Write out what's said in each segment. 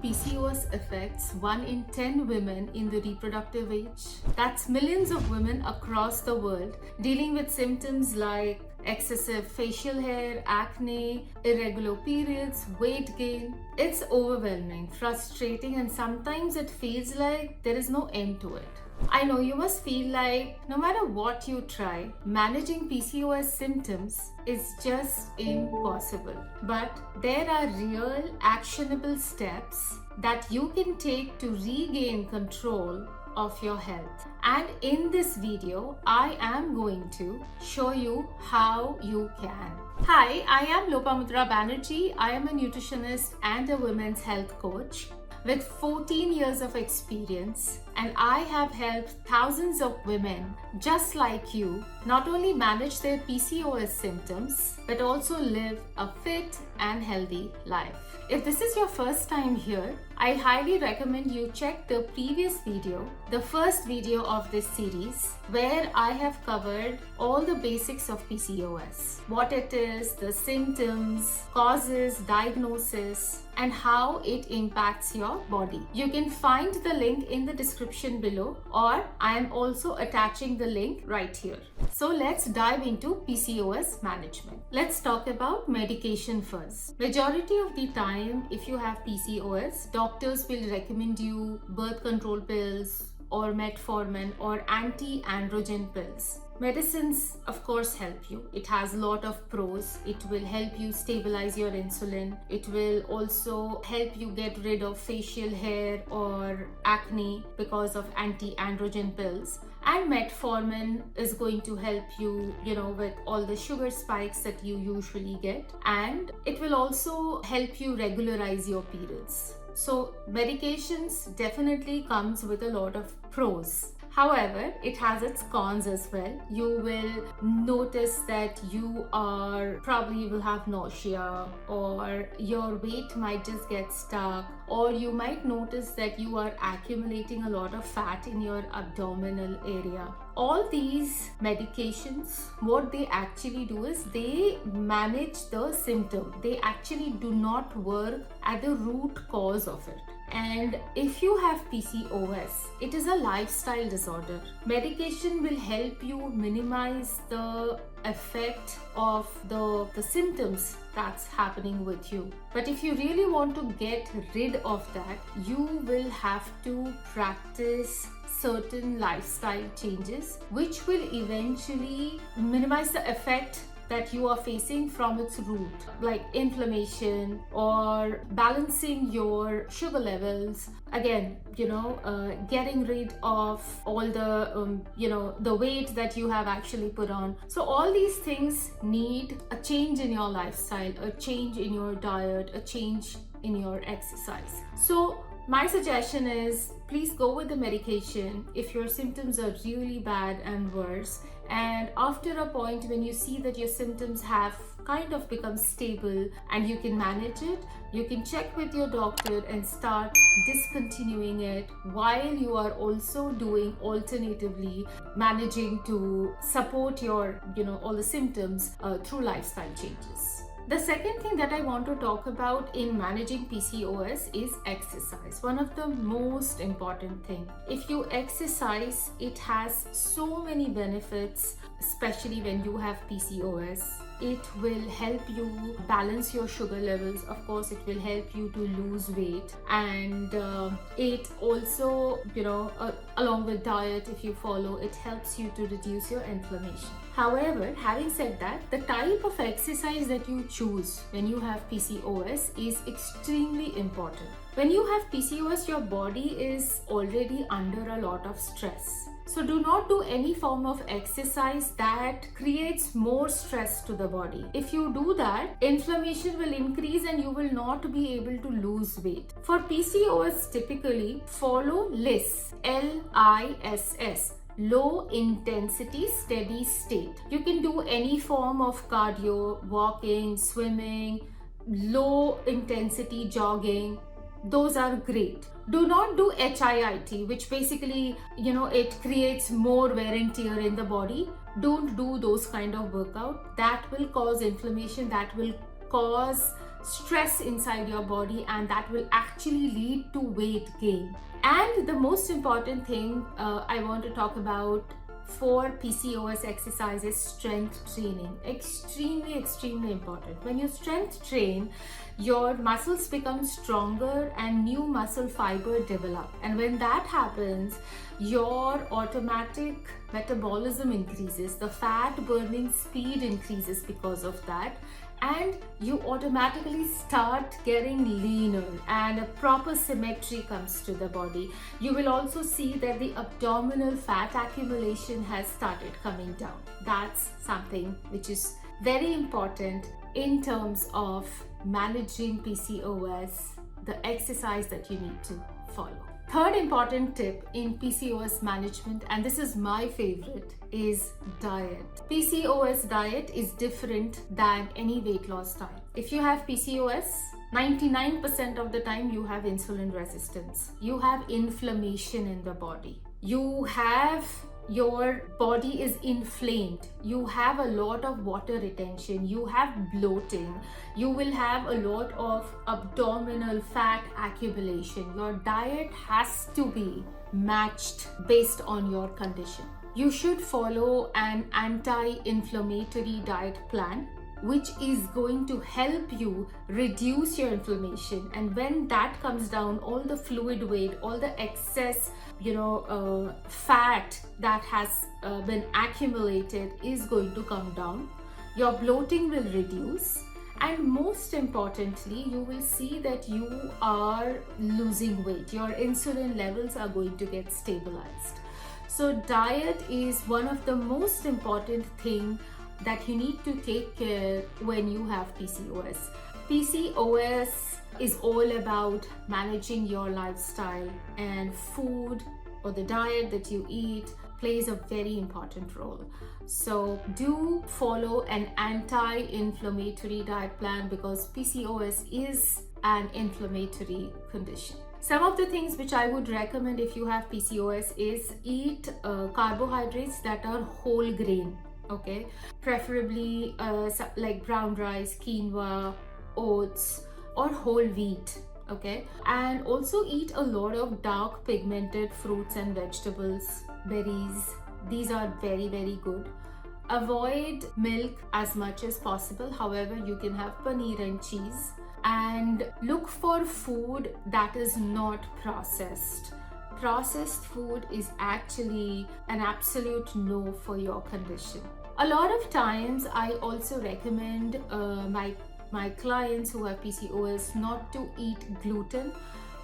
PCOS affects 1 in 10 women in the reproductive age? That's millions of women across the world dealing with symptoms like excessive facial hair, acne, irregular periods, weight gain. It's overwhelming, frustrating, and sometimes it feels like there is no end to it. I know you must feel like no matter what you try, managing PCOS symptoms is just impossible. But there are real actionable steps that you can take to regain control of your health. And in this video, I am going to show you how you can. Hi, I am Lopamutra Banerjee. I am a nutritionist and a women's health coach with 14 years of experience, and I have helped thousands of women just like you not only manage their PCOS symptoms but also live a fit and healthy life. If this is your first time here, I highly recommend you check the previous video, the first video of this series, where I have covered all the basics of PCOS, what it is, the symptoms, causes, diagnosis, and how it impacts your body. You can find the link in the description below, or I am also attaching the link right here. So let's dive into PCOS management. Let's talk about medication first. Majority of the time, if you have PCOS, doctors will recommend you birth control pills or metformin or anti-androgen pills. Medicines, of course, help you. It has a lot of pros. It will help you stabilize your insulin. It will also help you get rid of facial hair or acne because of anti-androgen pills. And metformin is going to help you, with all the sugar spikes that you usually get. And it will also help you regularize your periods. So medications definitely comes with a lot of pros. However, it has its cons as well. You will notice that you will have nausea, or your weight might just get stuck, or you might notice that you are accumulating a lot of fat in your abdominal area. All these medications, what they actually do is they manage the symptom. They actually do not work at the root cause of it. And if you have PCOS, it is a lifestyle disorder. Medication will help you minimize the effect of the symptoms that's happening with you. But if you really want to get rid of that, you will have to practice certain lifestyle changes, which will eventually minimize the effect that you are facing from its root, like inflammation or balancing your sugar levels. Again, getting rid of all the weight that you have actually put on. So all these things need a change in your lifestyle, a change in your diet, a change in your exercise. So my suggestion is, please go with the medication if your symptoms are really bad and worse. And after a point when you see that your symptoms have kind of become stable and you can manage it, you can check with your doctor and start discontinuing it while you are also doing alternatively managing to support your, all the symptoms through lifestyle changes. The second thing that I want to talk about in managing PCOS is exercise. One of the most important thing. If you exercise, it has so many benefits, especially when you have PCOS. It will help you balance your sugar levels. Of course, it will help you to lose weight, and it also, along with diet, if you follow, it helps you to reduce your inflammation. However, having said that, the type of exercise that you choose when you have PCOS is extremely important. When you have PCOS, your body is already under a lot of stress. So do not do any form of exercise that creates more stress to the body. If you do that, inflammation will increase and you will not be able to lose weight. For PCOS, typically follow LISS, LISS. Low intensity steady state. You can do any form of cardio, walking, swimming, low intensity jogging. Those are great. Do not do HIIT, which basically, it creates more wear and tear in the body. Don't do those kind of workout. That will cause inflammation. That will cause stress inside your body, and that will actually lead to weight gain. And the most important thing I want to talk about for PCOS exercise is strength training. Extremely important. When you strength train, your muscles become stronger and new muscle fiber develop, and when that happens, your automatic metabolism increases, the fat burning speed increases because of that, and you automatically start getting leaner and a proper symmetry comes to the body. You will also see that the abdominal fat accumulation has started coming down. That's something which is very important in terms of managing PCOS, the exercise that you need to follow. Third important tip in PCOS management, and this is my favorite, is diet. PCOS diet is different than any weight loss diet. If you have PCOS, 99% of the time you have insulin resistance. You have inflammation in the body. Your body is inflamed. You have a lot of water retention. You have bloating. You will have a lot of abdominal fat accumulation. Your diet has to be matched based on your condition. You should follow an anti-inflammatory diet plan, which is going to help you reduce your inflammation. And when that comes down, all the fluid weight, all the excess fat that has been accumulated is going to come down. Your bloating will reduce, and most importantly, you will see that you are losing weight. Your insulin levels are going to get stabilized. So diet is one of the most important thing that you need to take care when you have PCOS. PCOS is all about managing your lifestyle, and food or the diet that you eat plays a very important role. So do follow an anti-inflammatory diet plan, because PCOS is an inflammatory condition. Some of the things which I would recommend if you have PCOS is eat carbohydrates that are whole grain. Okay, preferably like brown rice, quinoa, oats, or whole wheat. Okay, and also eat a lot of dark pigmented fruits and vegetables, berries. These are very good. Avoid milk as much as possible. However, you can have paneer and cheese, and look for food that is not processed. Processed food is actually an absolute no for your condition. A lot of times I also recommend my clients who have PCOS not to eat gluten,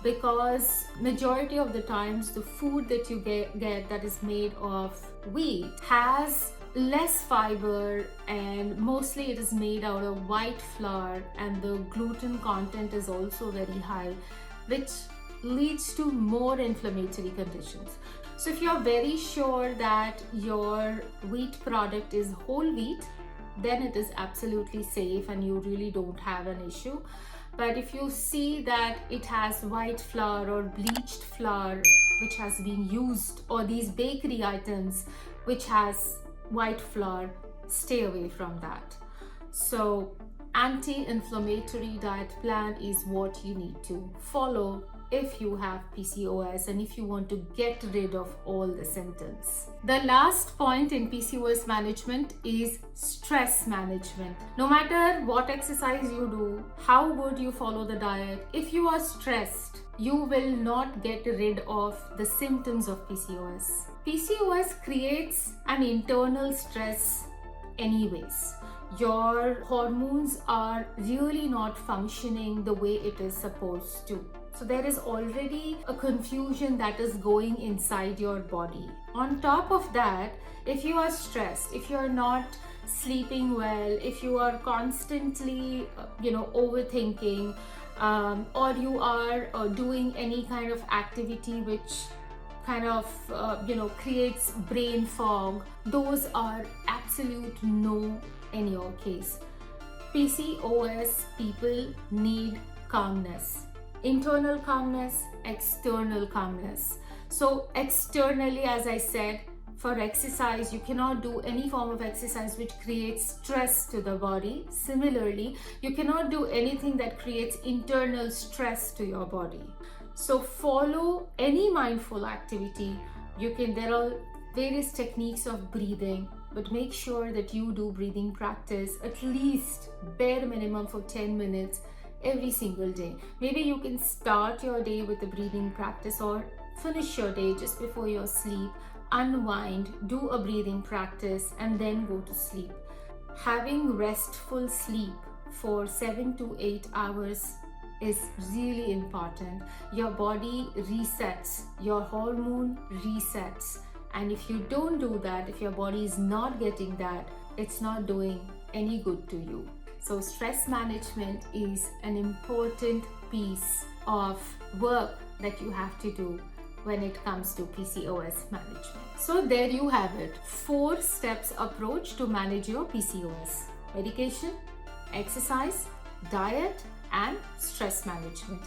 because majority of the times the food that you get that is made of wheat has less fiber, and mostly it is made out of white flour, and the gluten content is also very high, which leads to more inflammatory conditions. So if you're very sure that your wheat product is whole wheat, then it is absolutely safe and you really don't have an issue. But if you see that it has white flour or bleached flour which has been used, or these bakery items which has white flour, stay away from that. So anti-inflammatory diet plan is what you need to follow if you have PCOS and if you want to get rid of all the symptoms. The last point in PCOS management is stress management. No matter what exercise you do, how good you follow the diet, if you are stressed, you will not get rid of the symptoms of PCOS. PCOS creates an internal stress anyways. Your hormones are really not functioning the way it is supposed to. So there is already a confusion that is going inside your body. On top of that, if you are stressed, if you are not sleeping well, if you are constantly, overthinking, or you are doing any kind of activity which kind of, creates brain fog, those are absolute no in your case. PCOS people need calmness. Internal calmness, external calmness. So externally, as I said, for exercise. You cannot do any form of exercise which creates stress to the body. Similarly, you cannot do anything that creates internal stress to your body. So follow any mindful activity. There are various techniques of breathing, but make sure that you do breathing practice at least bare minimum for 10 minutes every single day. Maybe you can start your day with a breathing practice or finish your day just before your sleep, unwind, do a breathing practice, and then go to sleep. Having restful sleep for 7 to 8 hours is really important. Your body resets, your hormone resets, and if you don't do that, if your body is not getting that, it's not doing any good to you. So stress management is an important piece of work that you have to do when it comes to PCOS management. So there you have it, 4 steps approach to manage your PCOS: medication, exercise, diet, and stress management.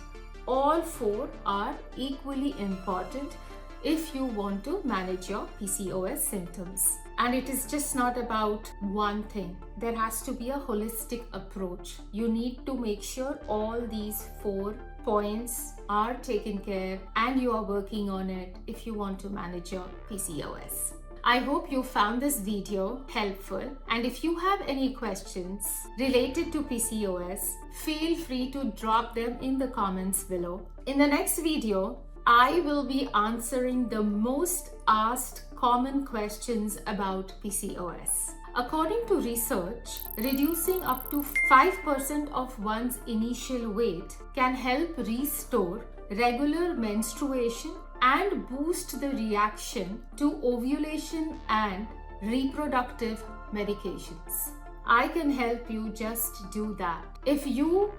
All 4 are equally important if you want to manage your PCOS symptoms. And it is just not about one thing. There has to be a holistic approach. You need to make sure all these 4 points are taken care and you are working on it if you want to manage your PCOS. I hope you found this video helpful, and if you have any questions related to PCOS, feel free to drop them in the comments below. In the next video, I will be answering the most asked common questions about PCOS. According to research, reducing up to 5% of one's initial weight can help restore regular menstruation and boost the reaction to ovulation and reproductive medications. I can help you just do that. If you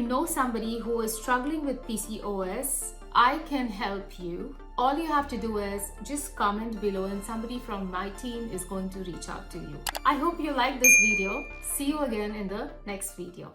know somebody who is struggling with PCOS, I can help you. All you have to do is just comment below and somebody from my team is going to reach out to you. I hope you like this video. See you again in the next video.